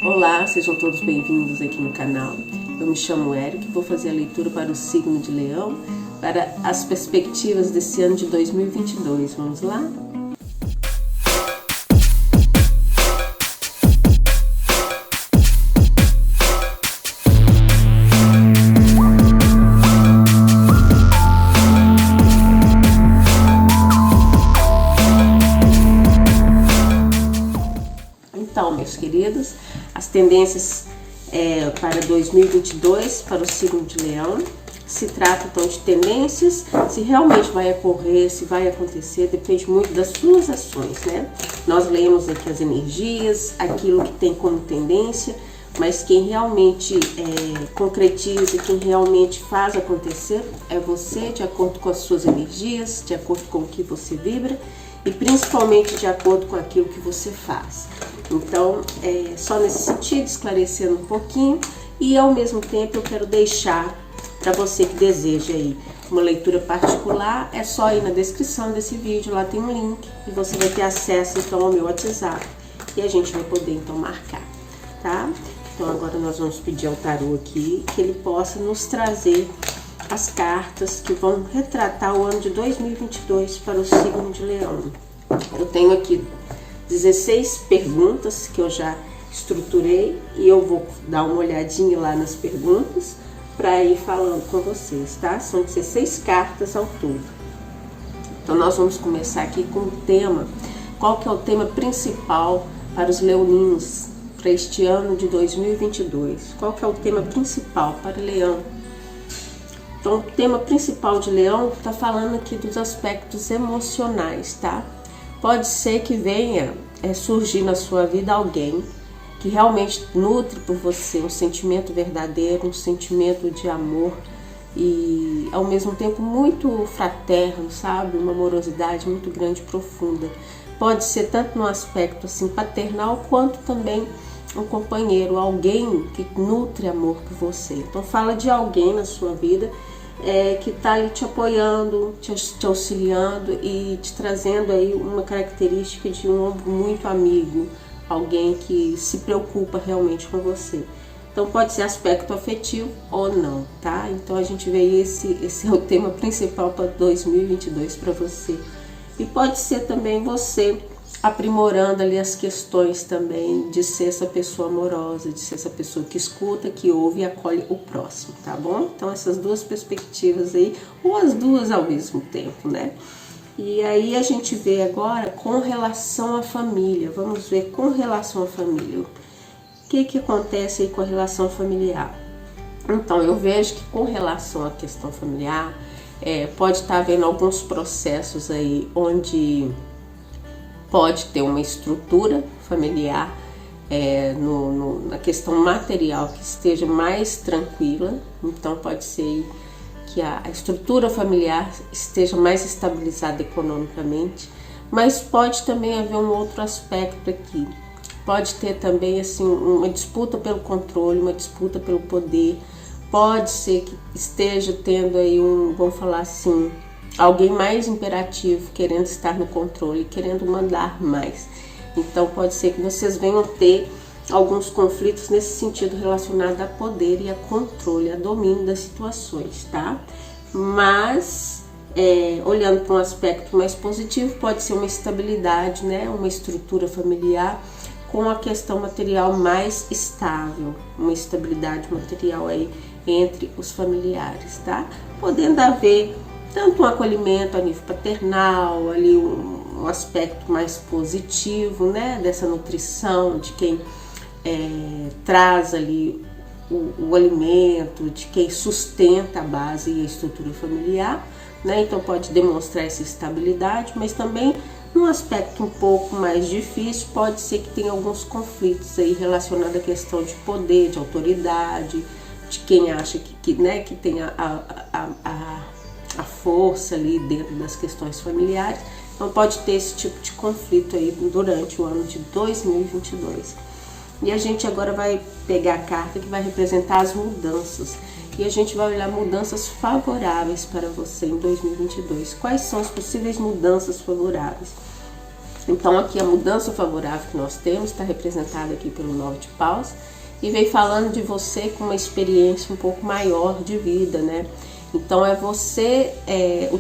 Olá, sejam todos bem-vindos aqui no canal. Eu me chamo Eric e vou fazer a leitura para o signo de Leão, para as perspectivas desse ano de 2022. Vamos lá? Então, meus queridos, as tendências para 2022 para o signo de Leão se trata então de tendências. Se realmente vai ocorrer, se vai acontecer, depende muito das suas ações, né? Nós lemos aqui as energias, aquilo que tem como tendência, mas quem realmente concretiza, quem realmente faz acontecer é você, de acordo com as suas energias, de acordo com o que você vibra e principalmente de acordo com aquilo que você faz. Então, só nesse sentido, esclarecendo um pouquinho, e ao mesmo tempo eu quero deixar para você que deseja aí uma leitura particular, é só ir na descrição desse vídeo, lá tem um link e você vai ter acesso então ao meu WhatsApp e a gente vai poder então marcar, tá? Então agora nós vamos pedir ao tarô aqui que ele possa nos trazer as cartas que vão retratar o ano de 2022 para o signo de Leão. Eu tenho aqui 16 perguntas que eu já estruturei e eu vou dar uma olhadinha lá nas perguntas para ir falando com vocês, tá? São 16 cartas ao todo. Então nós vamos começar aqui com o tema. Qual que é o tema principal para os leoninos para este ano de 2022? Qual que é o tema principal para Leão? Então o tema principal de Leão está falando aqui dos aspectos emocionais, tá? Pode ser que venha surgir na sua vida alguém que realmente nutre por você um sentimento verdadeiro, um sentimento de amor e ao mesmo tempo muito fraterno, sabe? Uma amorosidade muito grande e profunda. Pode ser tanto no aspecto assim paternal quanto também um companheiro, alguém que nutre amor por você. Então fala de alguém na sua vida que está ali te apoiando, te auxiliando e te trazendo aí uma característica de um ombro muito amigo, alguém que se preocupa realmente com você. Então pode ser aspecto afetivo ou não, tá? Então a gente vê esse é o tema principal para 2022 para você. E pode ser também você aprimorando ali as questões também de ser essa pessoa amorosa, de ser essa pessoa que escuta, que ouve e acolhe o próximo, tá bom? Então essas duas perspectivas aí, ou as duas ao mesmo tempo, né? E aí a gente vê agora com relação à família, vamos ver com relação à família. O que acontece aí com a relação familiar? Então eu vejo que com relação à questão familiar, pode estar havendo alguns processos aí onde pode ter uma estrutura familiar na questão material que esteja mais tranquila. Então pode ser que a estrutura familiar esteja mais estabilizada economicamente, mas pode também haver um outro aspecto aqui. Pode ter também assim uma disputa pelo controle, uma disputa pelo poder. Pode ser que esteja tendo aí vamos falar assim, alguém mais imperativo, querendo estar no controle, querendo mandar mais. Então pode ser que vocês venham ter alguns conflitos nesse sentido relacionado a poder e a controle, a domínio das situações, tá? Mas olhando para um aspecto mais positivo, pode ser uma estabilidade, né? Uma estrutura familiar com a questão material mais estável, uma estabilidade material aí entre os familiares, tá? Podendo haver tanto um acolhimento a nível paternal, ali um aspecto mais positivo, né, dessa nutrição, de quem traz ali o alimento, de quem sustenta a base e a estrutura familiar, né, então pode demonstrar essa estabilidade, mas também num aspecto um pouco mais difícil, pode ser que tenha alguns conflitos aí relacionados à questão de poder, de autoridade, de quem acha que tem a força ali dentro das questões familiares. Então pode ter esse tipo de conflito aí durante o ano de 2022. E a gente agora vai pegar a carta que vai representar as mudanças. E a gente vai olhar mudanças favoráveis para você em 2022. Quais são as possíveis mudanças favoráveis? Então aqui a mudança favorável que nós temos está representada aqui pelo 9 de paus e vem falando de você com uma experiência um pouco maior de vida, né? Então é você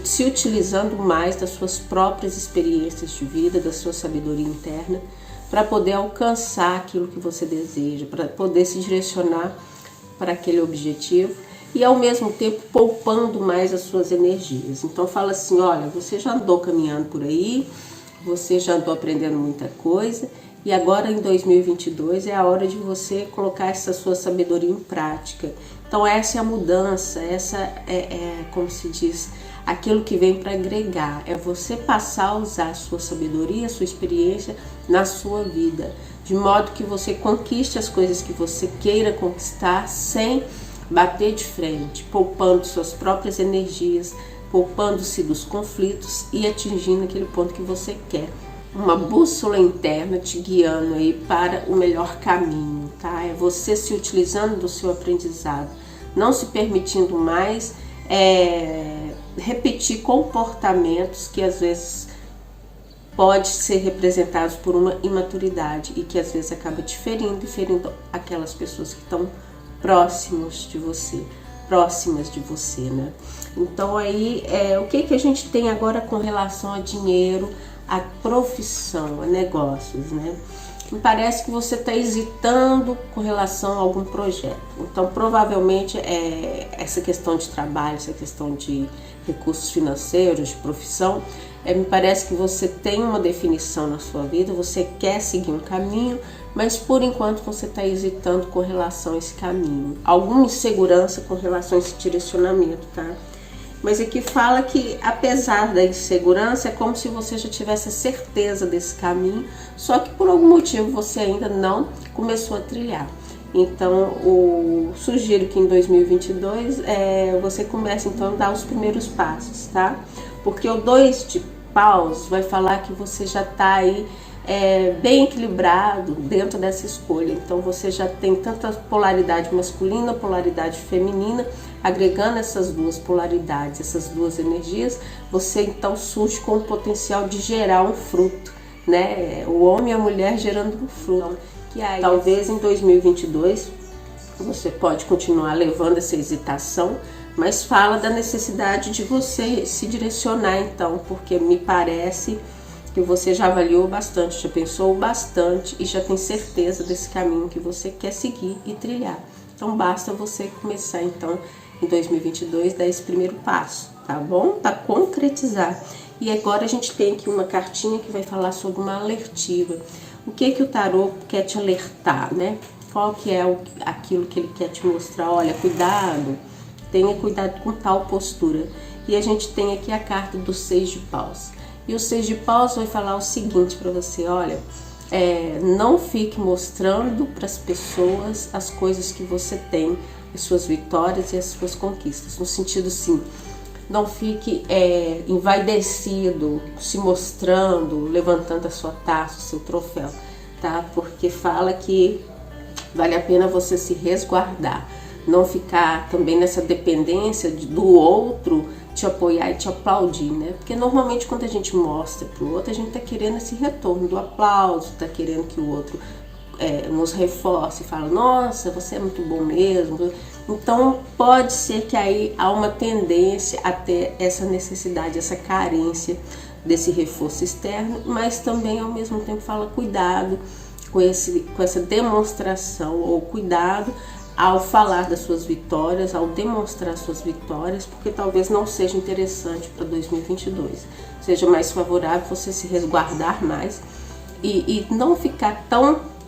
se utilizando mais das suas próprias experiências de vida, da sua sabedoria interna, para poder alcançar aquilo que você deseja, para poder se direcionar para aquele objetivo e ao mesmo tempo poupando mais as suas energias. Então fala assim, olha, você já andou caminhando por aí, você já andou aprendendo muita coisa e agora em 2022 é a hora de você colocar essa sua sabedoria em prática. Então essa é a mudança, essa como se diz, aquilo que vem para agregar, é você passar a usar a sua sabedoria, a sua experiência na sua vida, de modo que você conquiste as coisas que você queira conquistar sem bater de frente, poupando suas próprias energias, poupando-se dos conflitos e atingindo aquele ponto que você quer. Uma bússola interna te guiando aí para o melhor caminho, tá? É você se utilizando do seu aprendizado, não se permitindo mais repetir comportamentos que às vezes pode ser representados por uma imaturidade e que às vezes acaba te ferindo e ferindo aquelas pessoas que estão próximas de você, né? Então aí, o que a gente tem agora com relação a dinheiro, a profissão, a negócios, né? Me parece que você está hesitando com relação a algum projeto. Então, provavelmente, essa questão de trabalho, essa questão de recursos financeiros, de profissão, me parece que você tem uma definição na sua vida, você quer seguir um caminho, mas por enquanto você está hesitando com relação a esse caminho. Alguma insegurança com relação a esse direcionamento, tá? Mas aqui fala que apesar da insegurança, é como se você já tivesse a certeza desse caminho, só que por algum motivo você ainda não começou a trilhar. Então, sugiro que em 2022 você comece então a dar os primeiros passos, tá? Porque o 2 de paus vai falar que você já está aí bem equilibrado dentro dessa escolha. Então você já tem tanta polaridade masculina, polaridade feminina, agregando essas duas polaridades, essas duas energias, você então surge com o potencial de gerar um fruto, né? O homem e a mulher gerando um fruto. Que aí, talvez em 2022 você pode continuar levando essa hesitação, mas fala da necessidade de você se direcionar então, porque me parece que você já avaliou bastante, já pensou bastante e já tem certeza desse caminho que você quer seguir e trilhar. Então basta você começar então em 2022 dar esse primeiro passo, tá bom? Para concretizar. E agora a gente tem aqui uma cartinha que vai falar sobre uma alertiva. O que o tarô quer te alertar, né? Qual que é aquilo que ele quer te mostrar? Olha, cuidado, tenha cuidado com tal postura. E a gente tem aqui a carta do 6 de paus. E o 6 de paus vai falar o seguinte para você, olha, não fique mostrando para as pessoas as coisas que você tem, as suas vitórias e as suas conquistas. No sentido assim, não fique envaidecido, se mostrando, levantando a sua taça, o seu troféu, tá? Porque fala que vale a pena você se resguardar, não ficar também nessa dependência do outro te apoiar e te aplaudir, né? Porque normalmente quando a gente mostra pro outro, a gente tá querendo esse retorno do aplauso, tá querendo que o outro nos reforce e fala, nossa, você é muito bom mesmo. Então pode ser que aí há uma tendência a ter essa necessidade, essa carência desse reforço externo, mas também ao mesmo tempo fala cuidado com essa demonstração, ou cuidado ao falar das suas vitórias, ao demonstrar suas vitórias, porque talvez não seja interessante para 2022. Seja mais favorável você se resguardar mais e não ficar tão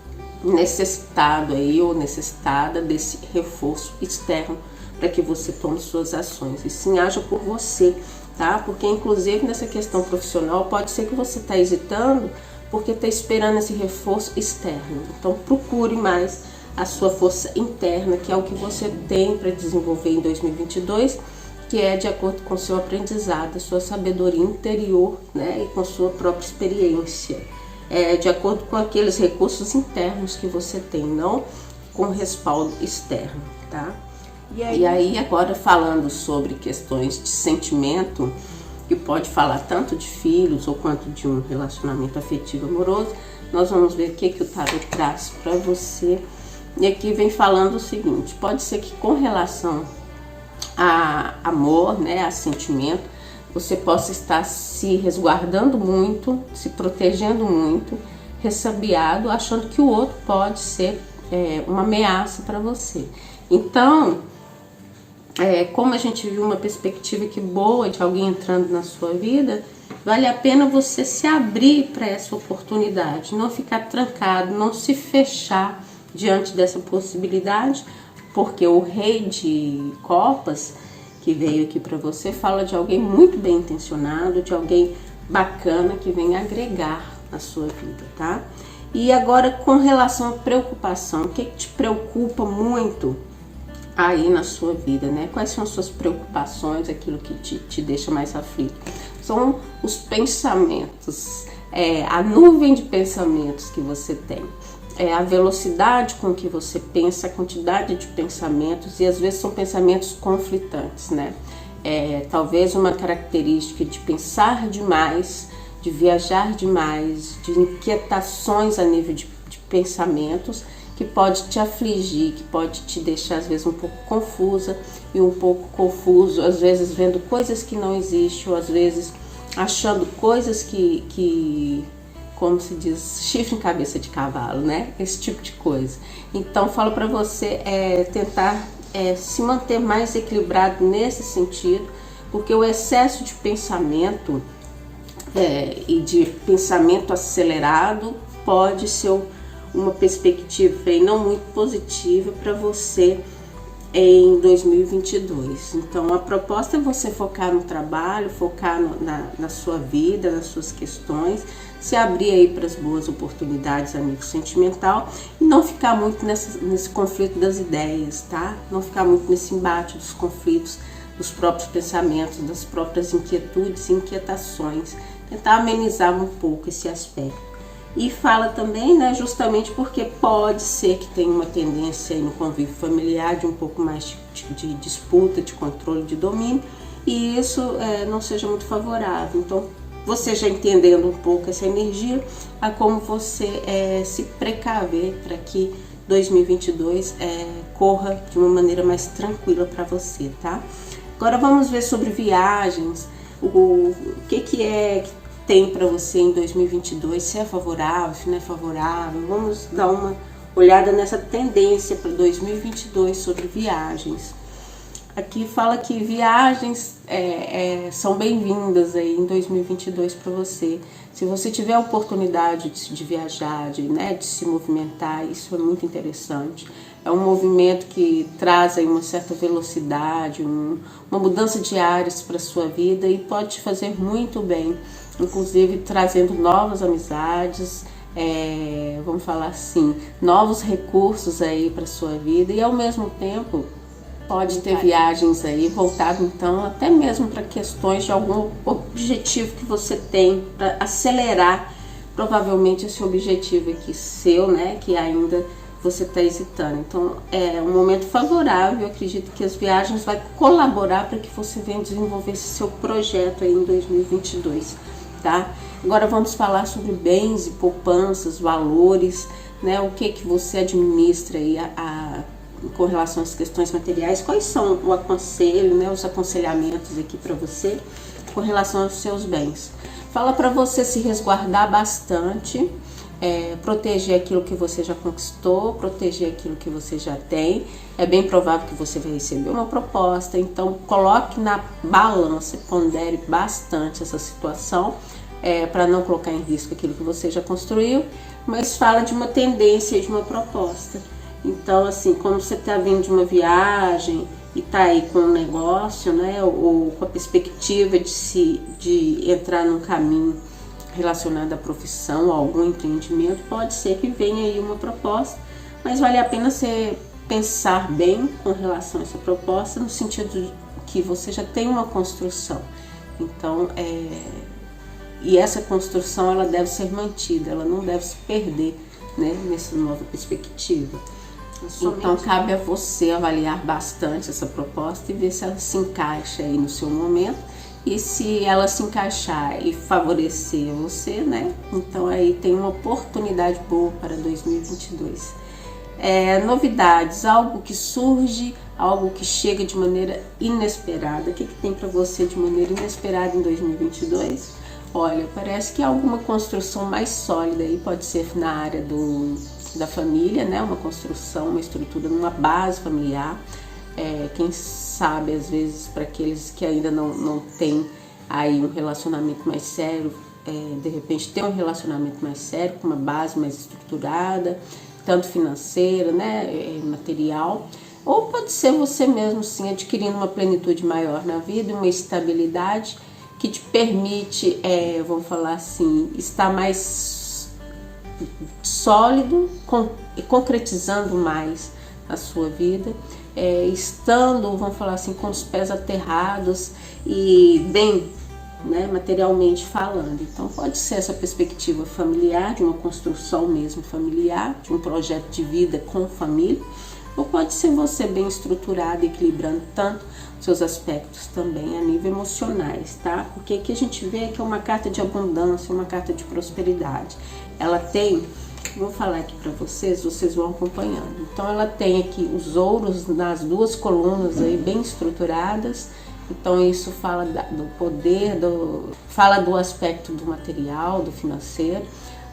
necessitado aí ou necessitada desse reforço externo para que você tome suas ações. E sim, haja por você, tá? Porque inclusive nessa questão profissional pode ser que você está hesitando porque está esperando esse reforço externo. Então procure mais a sua força interna, que é o que você tem para desenvolver em 2022, que é de acordo com o seu aprendizado, a sua sabedoria interior, né, e com a sua própria experiência, de acordo com aqueles recursos internos que você tem, não com respaldo externo, tá? E aí agora falando sobre questões de sentimento, que pode falar tanto de filhos ou quanto de um relacionamento afetivo amoroso. Nós vamos ver o que o tarot traz para você. E aqui vem falando o seguinte: pode ser que com relação a amor, né, a sentimento, você possa estar se resguardando muito, se protegendo muito, ressabiado, achando que o outro pode ser uma ameaça para você. Então, como a gente viu uma perspectiva que boa de alguém entrando na sua vida, vale a pena você se abrir para essa oportunidade, não ficar trancado, não se fechar diante dessa possibilidade, porque o Rei de Copas que veio aqui para você fala de alguém muito bem intencionado, de alguém bacana que vem agregar na sua vida, tá? E agora, com relação à preocupação, o que te preocupa muito aí na sua vida, né? Quais são as suas preocupações, aquilo que te deixa mais aflito? São os pensamentos, a nuvem de pensamentos que você tem. A velocidade com que você pensa, a quantidade de pensamentos, e às vezes são pensamentos conflitantes, né? Talvez uma característica de pensar demais, de viajar demais, de inquietações a nível de pensamentos, que pode te afligir, que pode te deixar às vezes um pouco confusa e um pouco confuso, às vezes vendo coisas que não existem, ou às vezes achando coisas que como se diz, chifre em cabeça de cavalo, né? Esse tipo de coisa. Então, falo para você tentar se manter mais equilibrado nesse sentido, porque o excesso de pensamento e de pensamento acelerado pode ser uma perspectiva não muito positiva para você em 2022. Então, a proposta é você focar no trabalho, focar na sua vida, nas suas questões, se abrir aí para as boas oportunidades a nível sentimental e não ficar muito nesse conflito das ideias, tá? Não ficar muito nesse embate dos conflitos, dos próprios pensamentos, das próprias inquietudes e inquietações. Tentar amenizar um pouco esse aspecto. E fala também, né, justamente porque pode ser que tenha uma tendência aí no convívio familiar de um pouco mais de disputa, de controle, de domínio, e isso não seja muito favorável. Então, você já entendendo um pouco essa energia, a como você se precaver para que 2022 corra de uma maneira mais tranquila para você, tá? Agora vamos ver sobre viagens, o que tem para você em 2022, se é favorável, se não é favorável. Vamos dar uma olhada nessa tendência para 2022 sobre viagens. Aqui fala que viagens são bem-vindas aí em 2022 para você. Se você tiver a oportunidade de viajar, de se movimentar, isso é muito interessante. É um movimento que traz aí uma certa velocidade, uma mudança de áreas para a sua vida e pode te fazer muito bem, inclusive trazendo novas amizades, vamos falar assim, novos recursos aí para a sua vida e ao mesmo tempo pode ter viagens aí voltado então até mesmo para questões de algum objetivo que você tem para acelerar provavelmente esse objetivo aqui seu, né, que ainda você está hesitando. Então é um momento favorável, eu acredito que as viagens vai colaborar para que você venha desenvolver esse seu projeto aí em 2022, tá? Agora vamos falar sobre bens e poupanças, valores, né, o que você administra aí com relação às questões materiais, quais são o aconselho, né, os aconselhamentos aqui para você com relação aos seus bens. Fala para você se resguardar bastante, proteger aquilo que você já conquistou, proteger aquilo que você já tem. É bem provável que você vai receber uma proposta, então coloque na balança, pondere bastante essa situação, para não colocar em risco aquilo que você já construiu, mas fala de uma tendência, de uma proposta. Então, assim, como você está vindo de uma viagem e está aí com um negócio, né, ou com a perspectiva de entrar num caminho relacionado à profissão, a algum empreendimento, pode ser que venha aí uma proposta, mas vale a pena você pensar bem com relação a essa proposta, no sentido de que você já tem uma construção. Então, e essa construção ela deve ser mantida, ela não deve se perder, né, nessa nova perspectiva. Então cabe a você avaliar bastante essa proposta e ver se ela se encaixa aí no seu momento E se ela se encaixar e favorecer você, né? Então aí tem uma oportunidade boa para 2022. Novidades, algo que surge, algo que chega de maneira inesperada. O que tem para você de maneira inesperada em 2022? Olha, parece que alguma construção mais sólida aí pode ser na área da família, né? Uma construção, uma estrutura, uma base familiar. Quem sabe, às vezes, para aqueles que ainda não têm aí um relacionamento mais sério, de repente ter um relacionamento mais sério, com uma base mais estruturada, tanto financeira, né, material, ou pode ser você mesmo, sim, adquirindo uma plenitude maior na vida, uma estabilidade que te permite, vamos falar assim, estar mais sólido, concretizando mais a sua vida, estando, vamos falar assim, com os pés aterrados e bem, né, materialmente falando. Então pode ser essa perspectiva familiar, de uma construção mesmo familiar, de um projeto de vida com família, ou pode ser você bem estruturado, equilibrando tanto seus aspectos também a nível emocionais, tá? Porque aqui a gente vê que é uma carta de abundância, uma carta de prosperidade. Ela tem, vou falar aqui para vocês vão acompanhando. Então ela tem aqui os ouros nas duas colunas aí bem estruturadas. Então isso fala do poder, fala do aspecto do material, do financeiro.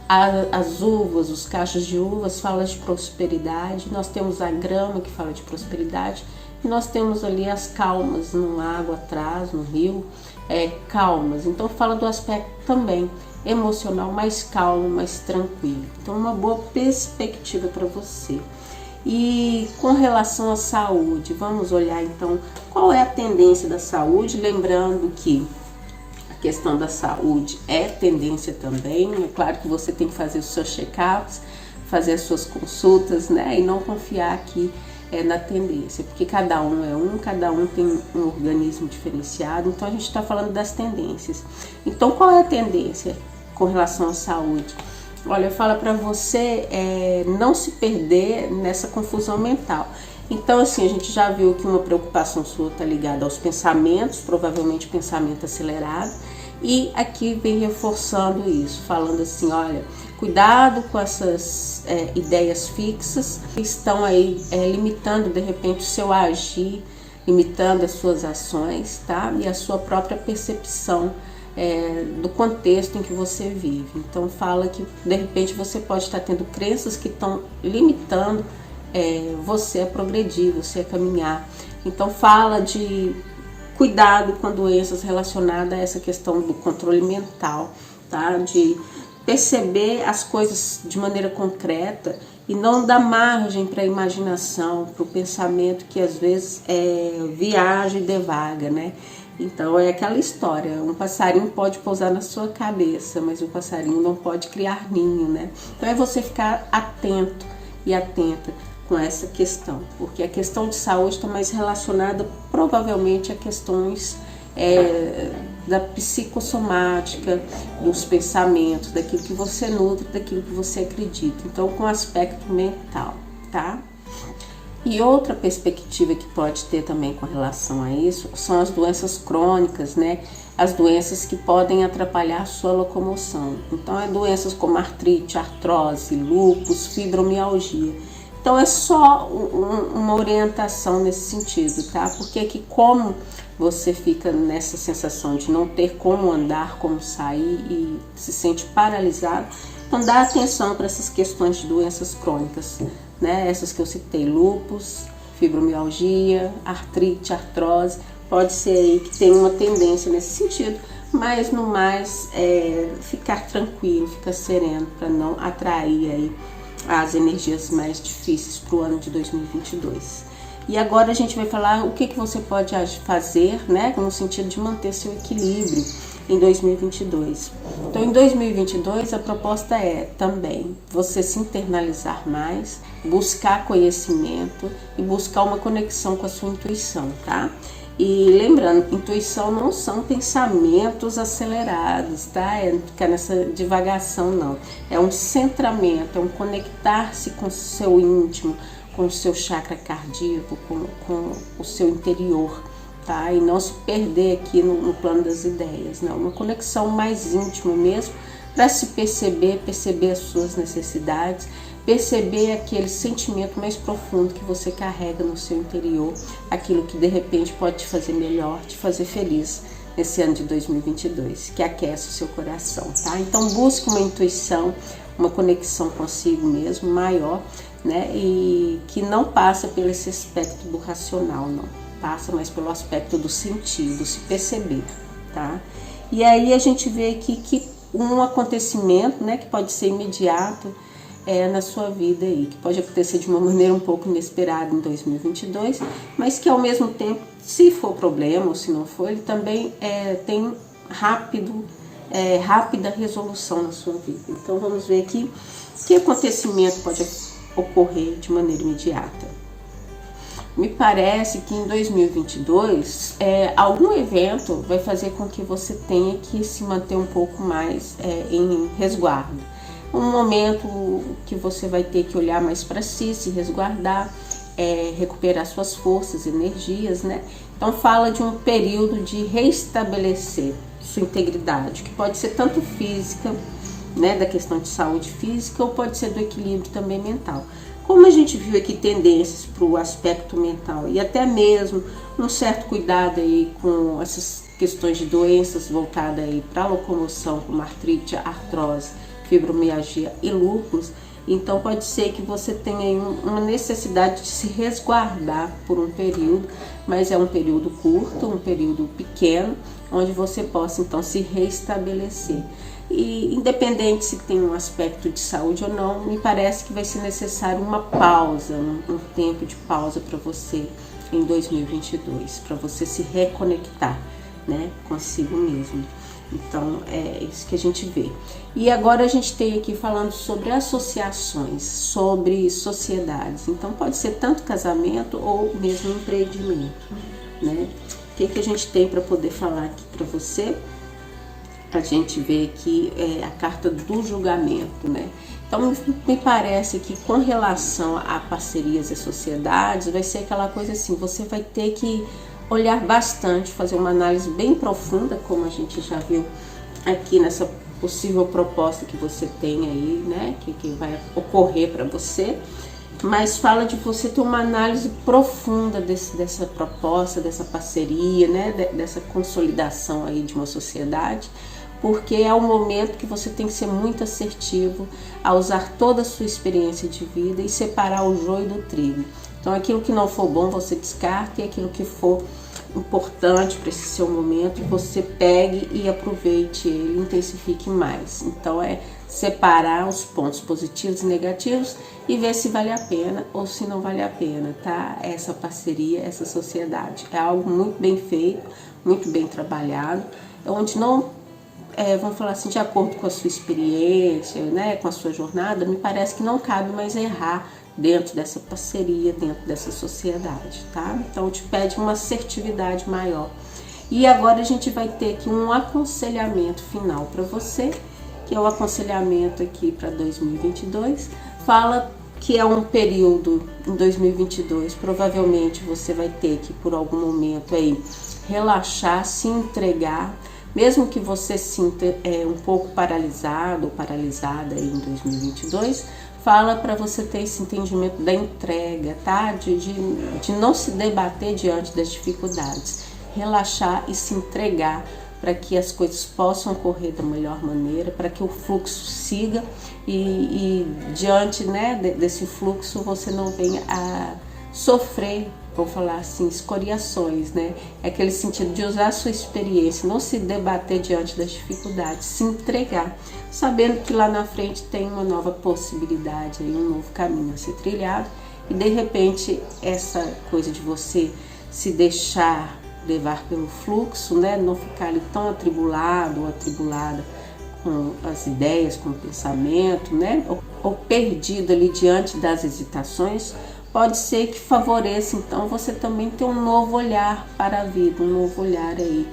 As uvas, os cachos de uvas fala de prosperidade. Nós temos a grama que fala de prosperidade. E nós temos ali as calmas no lago atrás, no rio, calmas. Então fala do aspecto também emocional mais calmo, mais tranquilo. Então uma boa perspectiva para você. E com relação à saúde, vamos olhar então qual é a tendência da saúde, lembrando que a questão da saúde é tendência também. É claro que você tem que fazer os seus check-ups, fazer as suas consultas, né? E não confiar aqui na tendência, porque cada um tem um organismo diferenciado. Então a gente está falando das tendências. Então qual é a tendência com relação à saúde? Olha, fala para você não se perder nessa confusão mental. Então, assim, a gente já viu que uma preocupação sua está ligada aos pensamentos, provavelmente pensamento acelerado, e aqui vem reforçando isso, falando assim, olha, cuidado com essas ideias fixas que estão aí limitando, de repente, o seu agir, limitando as suas ações, tá? E a sua própria percepção do contexto em que você vive. Então fala que de repente você pode estar tendo crenças que estão limitando você a progredir, você a caminhar. Então fala de cuidado com doenças relacionadas a essa questão do controle mental, tá? De perceber as coisas de maneira concreta e não dar margem para a imaginação, para o pensamento que às vezes viaja e devaga, né? Então é aquela história, um passarinho pode pousar na sua cabeça, mas o passarinho não pode criar ninho, né? Então é você ficar atento e atenta com essa questão, porque a questão de saúde está mais relacionada provavelmente a questões da psicossomática, dos pensamentos, daquilo que você nutre, daquilo que você acredita. Então com aspecto mental, tá? E outra perspectiva que pode ter também com relação a isso são as doenças crônicas, né? As doenças que podem atrapalhar a sua locomoção. Então, doenças como artrite, artrose, lúpus, fibromialgia. Então, é só uma orientação nesse sentido, tá? Porque que como você fica nessa sensação de não ter como andar, como sair e se sente paralisado, então dá atenção para essas questões de doenças crônicas, né? Essas que eu citei, lúpus, fibromialgia, artrite, artrose, pode ser aí que tem uma tendência nesse sentido, mas no mais ficar tranquilo, ficar sereno para não atrair aí as energias mais difíceis para o ano de 2022. E agora a gente vai falar o que você pode fazer, né, no sentido de manter seu equilíbrio em 2022. Então, em 2022, a proposta é também você se internalizar mais, buscar conhecimento e buscar uma conexão com a sua intuição, tá? E lembrando, intuição não são pensamentos acelerados, tá? Ficar nessa divagação, não. É um centramento, é um conectar-se com o seu íntimo, com o seu chakra cardíaco, com o seu interior, tá? E não se perder aqui no plano das ideias, não. Uma conexão mais íntima mesmo, para se perceber as suas necessidades, perceber aquele sentimento mais profundo que você carrega no seu interior, aquilo que de repente pode te fazer melhor, te fazer feliz nesse ano de 2022, que aquece o seu coração, tá? Então busque uma intuição, uma conexão consigo mesmo maior, né? E que não passa pelo esse aspecto do racional, não. Passa mais pelo aspecto do sentido, se perceber, tá? E aí a gente vê aqui que um acontecimento, né, que pode ser imediato na sua vida aí, que pode acontecer de uma maneira um pouco inesperada em 2022, mas que ao mesmo tempo, se for problema ou se não for, ele também tem rápida resolução na sua vida. Então vamos ver aqui que acontecimento pode ocorrer de maneira imediata. Me parece que em 2022, algum evento vai fazer com que você tenha que se manter um pouco mais em resguardo. Um momento que você vai ter que olhar mais para si, se resguardar, recuperar suas forças, energias, né? Então fala de um período de restabelecer sua integridade, que pode ser tanto física, né, da questão de saúde física, ou pode ser do equilíbrio também mental. Como a gente viu aqui tendências para o aspecto mental e até mesmo um certo cuidado aí com essas questões de doenças voltadas aí para a locomoção, como artrite, artrose, fibromialgia e lúpus, então pode ser que você tenha aí uma necessidade de se resguardar por um período, mas é um período curto, um período pequeno, onde você possa então se restabelecer. E independente se tem um aspecto de saúde ou não, me parece que vai ser necessário uma pausa, um tempo de pausa para você em 2022, para você se reconectar, né, consigo mesmo. Então é isso que a gente vê. E agora a gente tem aqui falando sobre associações, sobre sociedades. Então pode ser tanto casamento ou mesmo empreendimento, né? O que a gente tem para poder falar aqui para você? A gente vê aqui a carta do julgamento, né? Então me parece que com relação a parcerias e sociedades, vai ser aquela coisa assim, você vai ter que olhar bastante, fazer uma análise bem profunda, como a gente já viu aqui nessa possível proposta que você tem aí, né? Que vai ocorrer para você. Mas fala de você ter uma análise profunda dessa proposta, dessa parceria, né? Dessa consolidação aí de uma sociedade, porque é o momento que você tem que ser muito assertivo a usar toda a sua experiência de vida e separar o joio do trigo. Então aquilo que não for bom você descarta, e aquilo que for importante para esse seu momento você pegue e aproveite ele, intensifique mais. Então é separar os pontos positivos e negativos e ver se vale a pena ou se não vale a pena, tá? Essa parceria, essa sociedade. É algo muito bem feito, muito bem trabalhado, onde não vamos falar assim, de acordo com a sua experiência, né, com a sua jornada, me parece que não cabe mais errar dentro dessa parceria, dentro dessa sociedade, tá? Então te pede uma assertividade maior. E agora a gente vai ter aqui um aconselhamento final para você, que é o aconselhamento aqui para 2022. Fala que é um período em 2022, provavelmente você vai ter que por algum momento aí relaxar, se entregar, mesmo que você sinta um pouco paralisado ou paralisada aí em 2022, fala para você ter esse entendimento da entrega, tá? De não se debater diante das dificuldades, relaxar e se entregar para que as coisas possam correr da melhor maneira, para que o fluxo siga e diante, né, desse fluxo você não venha a sofrer, vamos falar assim, escoriações, né? É aquele sentido de usar a sua experiência, não se debater diante das dificuldades, se entregar, sabendo que lá na frente tem uma nova possibilidade, um novo caminho a ser trilhado, e de repente essa coisa de você se deixar levar pelo fluxo, né? Não ficar ali tão atribulado ou atribulada com as ideias, com o pensamento, né? Ou perdido ali diante das hesitações, pode ser que favoreça então você também ter um novo olhar para a vida, um novo olhar aí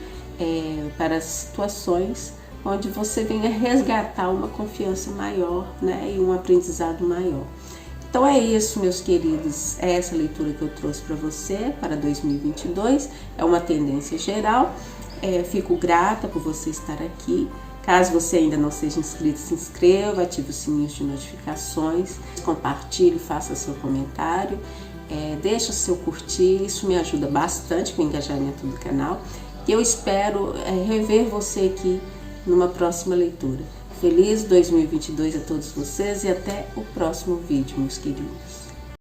para as situações, onde você venha resgatar uma confiança maior, né, e um aprendizado maior. Então é isso, meus queridos, é essa leitura que eu trouxe para você para 2022, é uma tendência geral. Fico grata por você estar aqui. Caso você ainda não seja inscrito, se inscreva, ative os sininhos de notificações, compartilhe, faça seu comentário, deixe o seu curtir, isso me ajuda bastante com o engajamento do canal. E eu espero rever você aqui numa próxima leitura. Feliz 2022 a todos vocês e até o próximo vídeo, meus queridos.